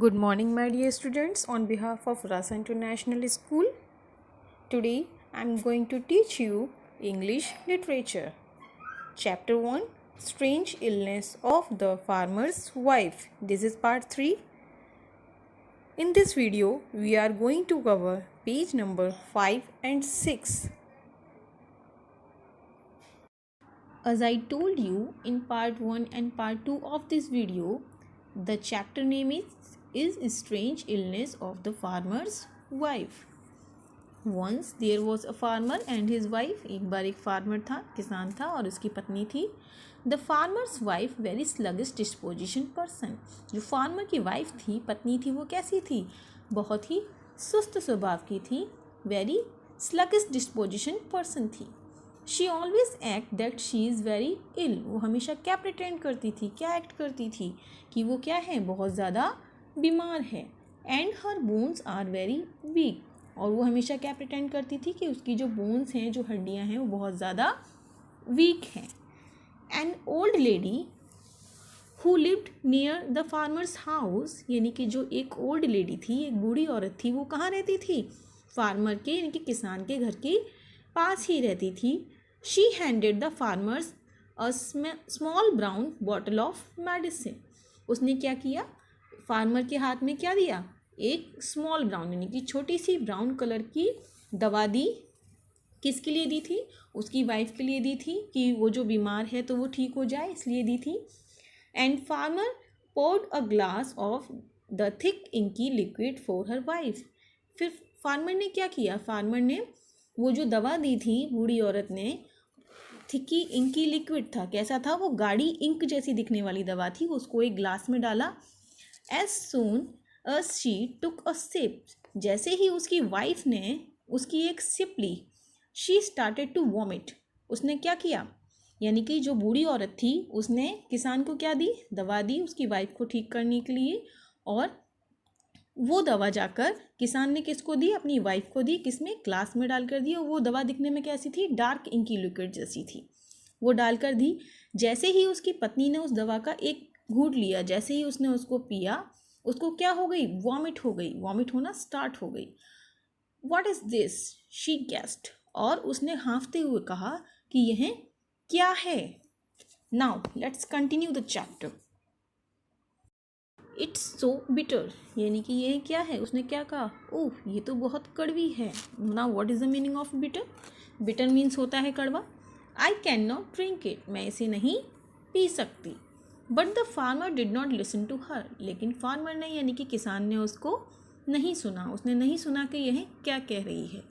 Good morning, my dear students. On behalf of Rasa International School, today I am going to teach you English literature. Chapter 1, Strange Illness of the Farmer's Wife. This is part 3. In this video, we are going to cover page number 5 and 6. As I told you in part 1 and part 2 of this video, the chapter name is Strange Illness of the Farmer's Wife. Once there was a farmer and his wife. एक बार एक farmer था, किसान था और उसकी पत्नी थी. The farmer's wife very sluggish disposition person. जो फार्मर की वाइफ थी, पत्नी थी, वो कैसी थी? बहुत ही सुस्त स्वभाव की थी. Very sluggish disposition person थी. She always act that she is very ill. वो हमेशा क्या प्रिटेंड करती थी, क्या एक्ट करती थी कि वो क्या है, बहुत ज़्यादा बीमार है. And her bones are very weak. और वो हमेशा क्या प्रिटेंड करती थी कि उसकी जो बोन्स हैं, जो हड्डियाँ हैं, वो बहुत ज़्यादा वीक हैं. An old lady who lived near the farmers house, यानी कि जो एक ओल्ड लेडी थी, एक बूढ़ी औरत थी, वो कहाँ रहती थी? फार्मर के यानी कि किसान के घर के पास ही रहती थी. She handed the farmers a small brown bottle of medicine. उसने क्या किया? फार्मर के हाथ में क्या दिया? एक स्मॉल ब्राउन यानी कि छोटी सी ब्राउन कलर की दवा दी. किसके लिए दी थी? उसकी वाइफ के लिए दी थी कि वो जो बीमार है तो वो ठीक हो जाए, इसलिए दी थी. And farmer poured a glass of the thick inky liquid for her wife. फिर फार्मर ने क्या किया? फार्मर ने वो जो दवा दी थी बूढ़ी औरत ने, थिकी इंकी लिक्विड था. कैसा था वो? गाढ़ी इंक जैसी दिखने वाली दवा थी. उसको एक ग्लास में डाला. As soon as she took a sip, जैसे ही उसकी वाइफ ने उसकी एक सिप ली, शी स्टार्टेड टू वॉमिट. उसने क्या किया? यानी कि जो बूढ़ी औरत थी उसने किसान को क्या दी? दवा दी उसकी वाइफ को ठीक करने के लिए. और वो दवा जाकर किसान ने किसको दी? अपनी वाइफ को दी. किसमें? ग्लास में डालकर दी. और वो दवा दिखने में कैसी थी? डार्क इंकी लिक्विड जैसी थी. वो डालकर दी. जैसे ही उसकी पत्नी ने उस दवा का एक घूंट लिया, जैसे ही उसने उसको पिया, उसको क्या हो गई? वॉमिट हो गई. वॉमिट होना स्टार्ट हो गई. What is this? She guessed. और उसने हाँफते हुए कहा कि यह क्या है. Now let's continue the chapter. It's so bitter, यानी कि ये क्या है? उसने क्या कहा? ओह, ये तो बहुत कड़वी है. Now what is the meaning of bitter? Bitter means होता है कड़वा. I can not drink it, मैं इसे नहीं पी सकती. But the farmer did not listen to her, लेकिन फार्मर ने यानी कि किसान ने उसको नहीं सुना. उसने नहीं सुना कि यह क्या कह रही है.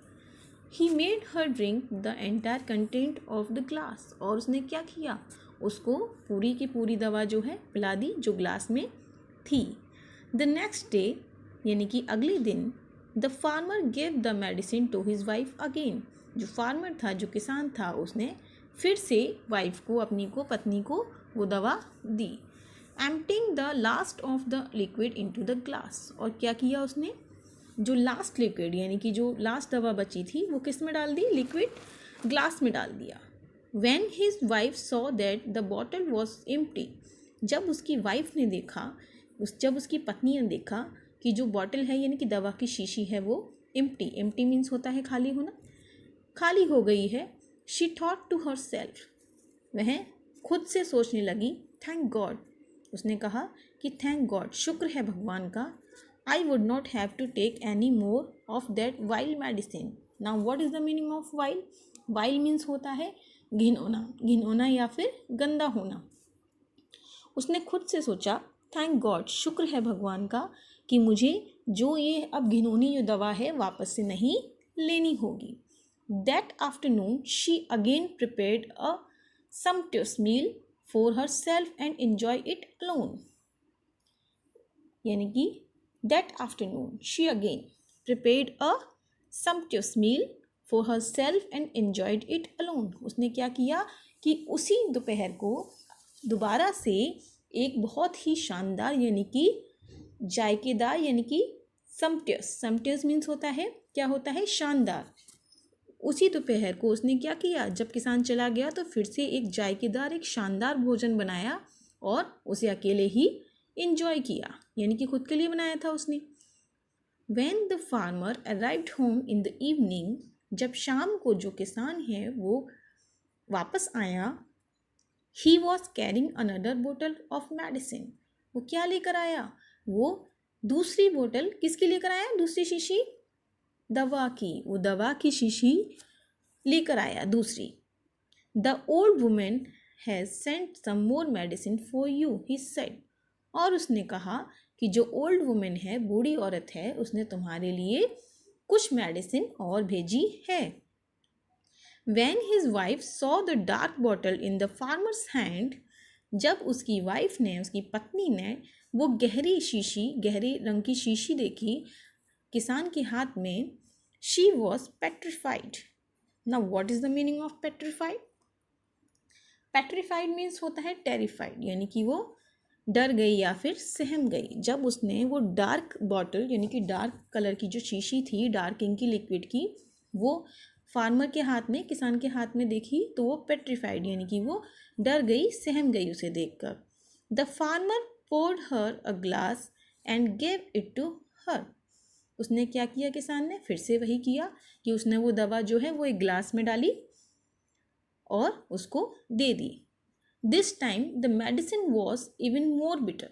He made her drink the entire content of the glass. और उसने क्या किया? उसको पूरी की पूरी दवा जो है पिला दी जो ग्लास में थी. द नेक्स्ट डे, यानी कि अगले दिन, the farmer give the medicine to his wife again. जो फार्मर था, जो किसान था, उसने फिर से वाइफ को, अपनी को, पत्नी को वो दवा दी. Emptying the last of the liquid into the glass. और क्या किया उसने? जो लास्ट लिक्विड यानी कि जो लास्ट दवा बची थी वो किस में डाल दी? लिक्विड ग्लास में डाल दिया. When his wife saw that the bottle was empty. जब उसकी वाइफ ने देखा, जब उसकी पत्नी ने देखा कि जो बॉटल है यानी कि दवा की शीशी है वो एम्प्टी. एम्प्टी मीन्स होता है खाली होना. खाली हो गई है. She thought to herself, वह खुद से सोचने लगी. थैंक गॉड, उसने कहा कि थैंक गॉड, शुक्र है भगवान का. I would not have to take any more of that wild medicine. Now what is the meaning of wild? Wild means होता है घिनौना, घिनौना या फिर गंदा होना. उसने खुद से सोचा, थैंक गॉड, शुक्र है भगवान का कि मुझे जो ये अब घिनौनी जो दवा है वापस से नहीं लेनी होगी. That afternoon she again prepared a sumptuous meal for herself and enjoy it alone. यानी कि that afternoon she again prepared a sumptuous meal for herself and enjoyed it alone. उसने क्या किया कि उसी दोपहर को दोबारा से एक बहुत ही शानदार यानी कि जायकेदार यानी कि समट्यस मीन्स होता है, क्या होता है? शानदार. उसी दोपहर को उसने क्या किया? जब किसान चला गया तो फिर से एक जायकेदार, एक शानदार भोजन बनाया और उसे अकेले ही इंजॉय किया, यानी कि खुद के लिए बनाया था उसने। When the farmer arrived home in the evening, जब शाम को जो किसान है वो वापस आया, he was carrying another bottle of medicine. वो क्या लेकर आया? वो दूसरी बोतल किसकी लेकर आया? दूसरी शीशी दवा की, वो दवा की शीशी लेकर आया दूसरी। The old woman has sent some more medicine for you, he said. और उसने कहा कि जो ओल्ड वुमेन है, बूढ़ी औरत है, उसने तुम्हारे लिए कुछ मेडिसिन और भेजी है। When his wife saw the dark bottle in the farmer's hand, जब उसकी वाइफ ने, उसकी पत्नी ने वो गहरी शीशी, गहरे रंग की शीशी देखी किसान के हाथ में, she was petrified. Now what is the meaning of petrified? Petrified means होता है terrified, यानी कि वो डर गई या फिर सहम गई। जब उसने वो डार्क बॉटल यानी कि डार्क कलर की जो शीशी थी, डार्क इंक की लिक्विड की, वो फार्मर के हाथ में, किसान के हाथ में देखी तो वो पेट्रीफाइड यानी कि वो डर गई, सहम गई उसे देखकर। The farmer poured her a glass and gave it to her. उसने क्या किया किसान ने? फिर से वही किया कि उसने वो दवा जो है वो एक ग्लास में डाली और उसको दे दी। This time the medicine was even more bitter.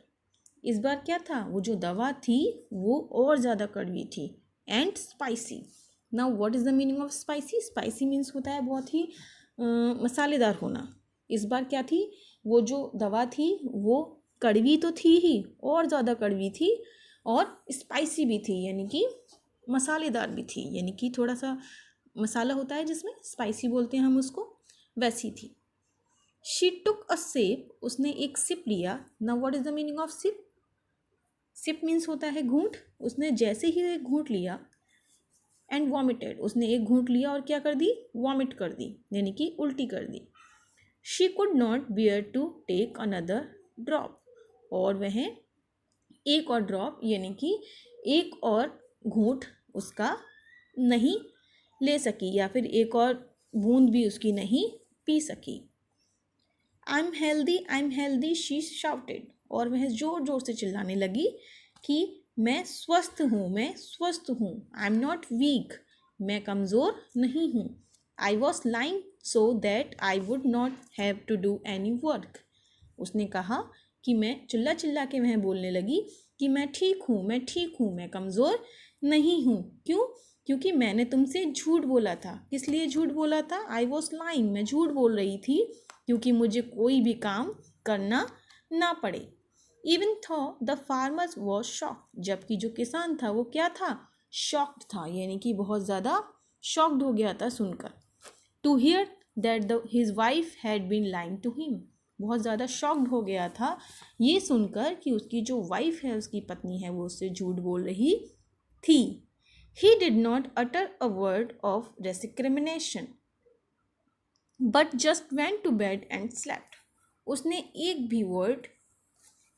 इस बार क्या था? वो जो दवा थी वो और ज़्यादा कड़वी थी। And spicy. Now what is the meaning of spicy? Spicy means होता है बहुत ही मसालेदार होना। इस बार क्या थी? वो जो दवा थी वो कड़वी तो थी ही, और ज़्यादा कड़वी थी और स्पाइसी भी थी, यानी कि मसालेदार भी थी, यानी कि थोड़ा सा मसाला होता है जिसमें स्पाइसी बोलते हैं हम उसको, वैसी थी। शी टुक अ सिप, उसने एक सिप लिया। Now what is the meaning of sip? Sip means होता है घूंट। उसने जैसे ही एक घूंट लिया, एंड वॉमिटेड, उसने एक घूंट लिया और क्या कर दी? वॉमिट कर दी, यानी कि उल्टी कर दी। She could not bear to take another drop, और वह एक और ड्रॉप यानी कि एक और घूंट उसका नहीं ले सकी, या फिर एक और बूंद भी उसकी नहीं पी सकी। I am healthy she shouted, और वह ज़ोर ज़ोर से चिल्लाने लगी कि मैं स्वस्थ हूँ, मैं स्वस्थ हूँ। आई एम नॉट वीक, मैं कमज़ोर नहीं हूँ। I was lying so that I would not have to do any work. उसने कहा कि मैं, चिल्ला चिल्ला के वह बोलने लगी कि मैं ठीक हूँ, मैं ठीक हूँ, मैं कमज़ोर नहीं हूँ। क्यों? क्योंकि मैंने तुमसे झूठ बोला था। किस लिए झूठ बोला था? आई वॉज लाइंग, मैं झूठ बोल रही थी क्योंकि मुझे कोई भी काम करना ना पड़े। इवन थो द फार्मर्स वॉज शॉक, जबकि जो किसान था वो क्या था? शॉक्ड था, यानी कि बहुत ज़्यादा शॉक्ड हो गया था सुनकर। To hear that his wife had been lying to him, बहुत ज़्यादा शॉक्ड हो गया था ये सुनकर कि उसकी जो वाइफ है, उसकी पत्नी है, वो उससे झूठ बोल रही थी। He did not utter a word of recrimination but just went to bed and slept. उसने एक भी वर्ड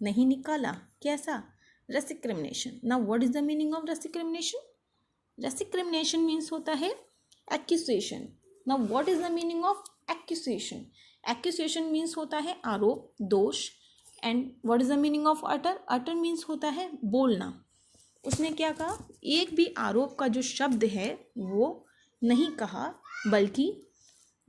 नहीं निकाला। कैसा? Recrimination. Now what is the meaning of recrimination? Recrimination means होता है accusation. Now what is the meaning of accusation? Accusation means होता है आरोप, दोष। And what is the meaning of utter? Utter means होता है बोलना। उसने क्या कहा? एक भी आरोप का जो शब्द है वो नहीं कहा, बल्कि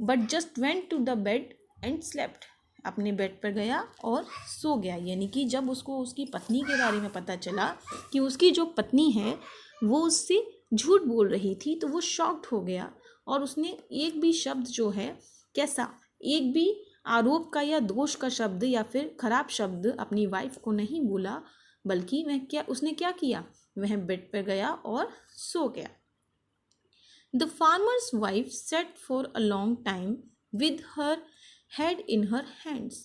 but just went to the bed and slept, अपने बेड पर गया और सो गया। यानी कि जब उसको उसकी पत्नी के बारे में पता चला कि उसकी जो पत्नी है वो उससे झूठ बोल रही थी, तो वो शॉक्ड हो गया और उसने एक भी शब्द जो है, कैसा, एक भी आरोप का या दोष का शब्द या फिर खराब शब्द अपनी वाइफ को नहीं बोला, बल्कि उसने क्या किया? वह बेड पर गया और सो गया। The farmer's wife sat for a long time with her head in her hands.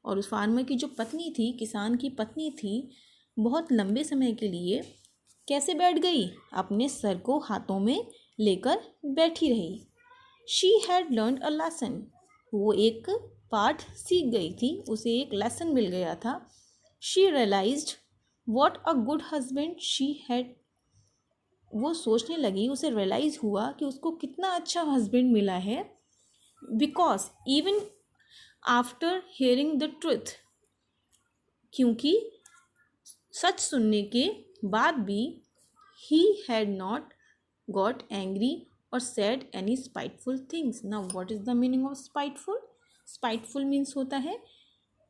और उस फार्मर की जो पत्नी थी, किसान की पत्नी थी, बहुत लंबे समय के लिए कैसे बैठ गई? अपने सर को हाथों में लेकर बैठी रही। She had learned a lesson. वो एक पाठ सीख गई थी, उसे एक लेसन मिल गया था। She realized what a good husband she had. वो सोचने लगी, उसे रियलाइज़ हुआ कि उसको कितना अच्छा हस्बैंड मिला है। Because even after hearing the truth, क्योंकि सच सुनने के बाद भी he had not got angry or said any spiteful things. Now what is the meaning of spiteful? Spiteful means होता है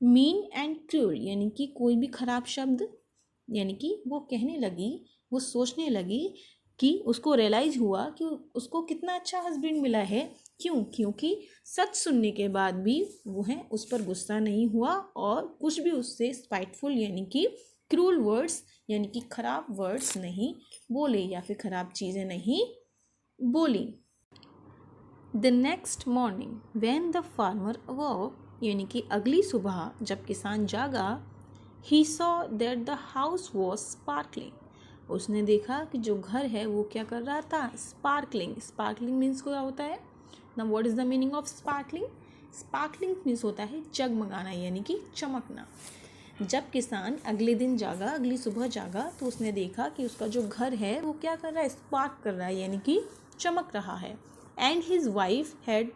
मीन एंड क्रूर, यानी कि कोई भी खराब शब्द, यानी कि वो कहने लगी, वो सोचने लगी कि उसको रियलाइज हुआ कि उसको कितना अच्छा हस्बैंड मिला है। क्यों? क्योंकि सच सुनने के बाद भी वो है उस पर गुस्सा नहीं हुआ और कुछ भी उससे स्पाइटफुल यानी कि क्रूल वर्ड्स यानी कि खराब वर्ड्स नहीं बोले या फिर खराब चीज़ें नहीं बोली। The next morning when the farmer अवोक, यानी कि अगली सुबह जब किसान जागा, he saw that the house was sparkling, उसने देखा कि जो घर है वो क्या कर रहा था, स्पार्कलिंग। स्पार्कलिंग मीन्स क्या होता है ना, what is the meaning of sparkling? Sparkling means होता है जगमगाना यानी कि चमकना। जब किसान अगले दिन जागा, अगली सुबह जागा, तो उसने देखा कि उसका जो घर है वो क्या कर रहा है, स्पार्क कर रहा है यानी कि चमक रहा है। And his wife had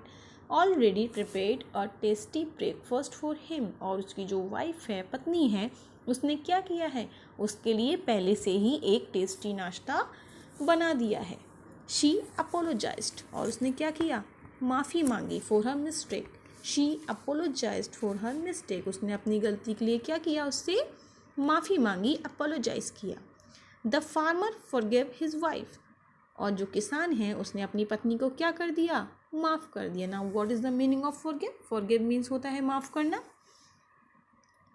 already prepared a tasty breakfast for him, और उसकी जो वाइफ है, पत्नी है, उसने क्या किया है, उसके लिए पहले से ही एक टेस्टी नाश्ता बना दिया है। शी अपोलोजाइज्ड, और उसने क्या किया, माफ़ी मांगी for her mistake. She apologised for her mistake, उसने अपनी गलती के लिए क्या किया, उससे माफ़ी मांगी, अपोलोजाइज किया। The farmer forgive his wife, और जो किसान है उसने अपनी पत्नी को क्या कर दिया, माफ़ कर दिया। Now what is the meaning of forgive? Forgive means होता है माफ़ करना।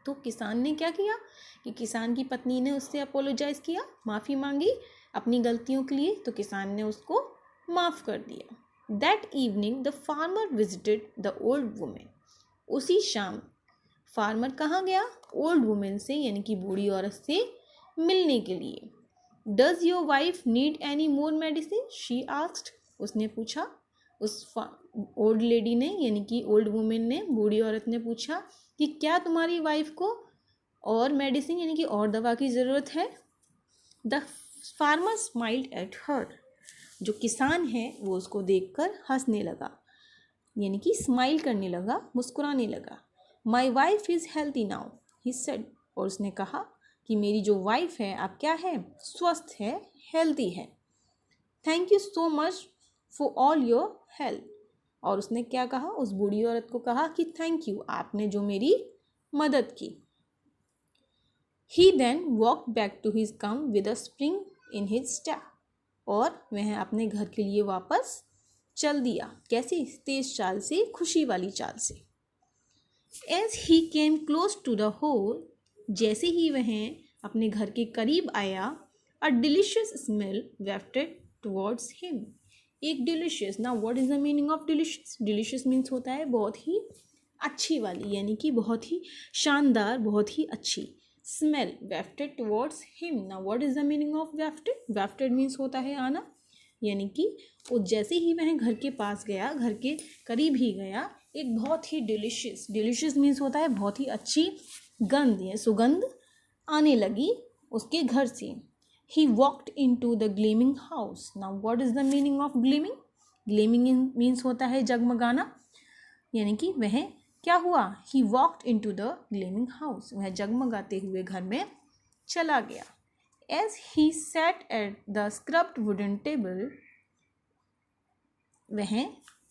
तो किसान ने क्या किया कि किसान की पत्नी ने उससे अपोलोजाइज किया, माफ़ी मांगी अपनी गलतियों के लिए, तो किसान ने उसको माफ़ कर दिया। That evening the farmer visited the old women, उसी शाम फार्मर कहाँ गया, ओल्ड वुमेन से यानी कि बूढ़ी औरत से मिलने के लिए। Does your wife need any more medicine, she asked, उसने पूछा, उस ओल्ड लेडी ने यानी कि ओल्ड वुमेन ने, बूढ़ी औरत ने पूछा कि क्या तुम्हारी वाइफ को और मेडिसिन यानी कि और दवा की ज़रूरत है। The farmer smiled at her, जो किसान है वो उसको देखकर हंसने लगा यानी कि स्माइल करने लगा, मुस्कुराने लगा। My wife is healthy now, he said, और उसने कहा कि मेरी जो वाइफ है अब क्या है, स्वस्थ है, हेल्थी है। Thank you so much for all your help, और उसने क्या कहा, उस बूढ़ी औरत को कहा कि थैंक यू, आपने जो मेरी मदद की। He then walk back to his come with a spring in his step, और वह अपने घर के लिए वापस चल दिया, कैसे, तेज चाल से, खुशी वाली चाल से। As he came close to the hole, जैसे ही वह अपने घर के करीब आया, a delicious smell wafted towards him, एक डिलीशियस। ना what is the meaning of delicious? Delicious means होता है बहुत ही अच्छी वाली यानी कि बहुत ही शानदार, बहुत ही अच्छी। स्मेल वेफ्टेड टुवर्ड्स हिम, ना what is the meaning of wafted? Wafted means होता है आना, यानी कि वो जैसे ही वह घर के पास गया, घर के करीब ही गया, एक बहुत ही डिलीशियस, डिलीशियस मीन्स होता है बहुत ही अच्छी गंध या सुगंध आने लगी उसके घर से। He walked in to the gleaming house, now what is the meaning of gleaming? Gleaming means होता है जगमगाना, यानी कि वह क्या हुआ, he walked in to the gleaming house, वह जगमगाते हुए घर में चला गया। As he sat at the scrubbed wooden table, वह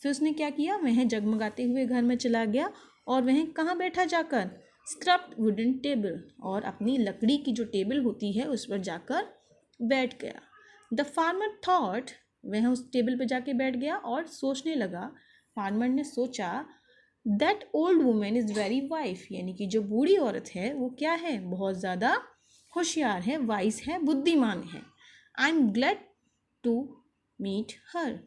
फिर उसने क्या किया, वह जगमगाते हुए घर में चला गया और वह कहाँ बैठा जाकर, स्क्रब्ड वुडन टेबल, और अपनी लकड़ी की जो टेबल होती है उस पर जाकर बैठ गया। द फार्मर थॉट, वह उस टेबल पर जाके बैठ गया और सोचने लगा, फार्मर ने सोचा, that old women is very wife, यानी कि जो बूढ़ी औरत है वो क्या है, बहुत ज़्यादा होशियार है, वाइस है, बुद्धिमान है। I am glad to meet her,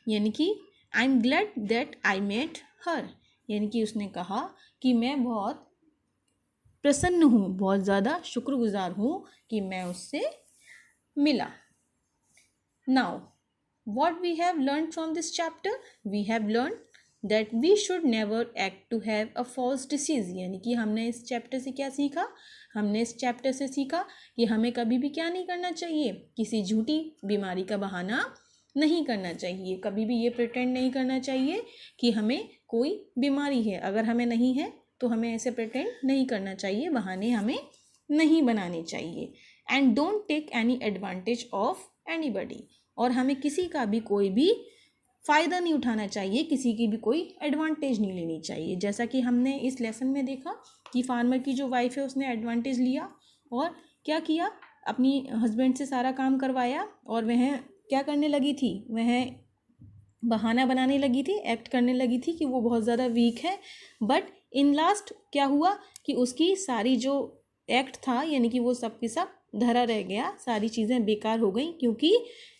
यानी कि I am glad that I met her, यानी कि उसने कहा कि मैं बहुत प्रसन्न हूँ, बहुत ज़्यादा शुक्रगुजार हूँ कि मैं उससे मिला। Now what we have learned from this chapter? We have learned that we should never act to have a false disease, यानी कि हमने इस चैप्टर से क्या सीखा, हमने इस चैप्टर से सीखा कि हमें कभी भी क्या नहीं करना चाहिए, किसी झूठी बीमारी का बहाना नहीं करना चाहिए, कभी भी ये प्रिटेंड नहीं करना चाहिए कि हमें कोई बीमारी है, अगर हमें नहीं है तो हमें ऐसे प्रिटेंड नहीं करना चाहिए, बहाने हमें नहीं बनाने चाहिए। And don't take any advantage of anybody, और हमें किसी का भी कोई भी फ़ायदा नहीं उठाना चाहिए, किसी की भी कोई एडवांटेज नहीं लेनी चाहिए। जैसा कि हमने इस लेसन में देखा कि फार्मर की जो वाइफ है उसने एडवांटेज लिया और क्या किया, अपनी हस्बैंड से सारा काम करवाया, और वह क्या करने लगी थी, वह बहाना बनाने लगी थी, एक्ट करने लगी थी कि वो बहुत ज़्यादा वीक है। बट इन लास्ट क्या हुआ कि उसकी सारी जो एक्ट था, यानी कि वो सब के सब धरा रह गया, सारी चीज़ें बेकार हो गई, क्योंकि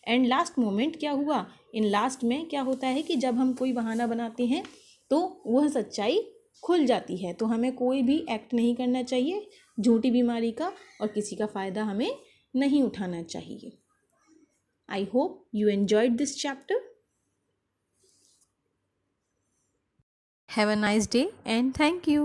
एंड लास्ट मोमेंट क्या हुआ, इन लास्ट में क्या होता है कि जब हम कोई बहाना बनाते हैं तो वह सच्चाई खुल जाती है। तो हमें कोई भी एक्ट नहीं करना चाहिए झूठी बीमारी का, और किसी का फ़ायदा हमें नहीं उठाना चाहिए। I hope you enjoyed this chapter. Have a nice day and thank you.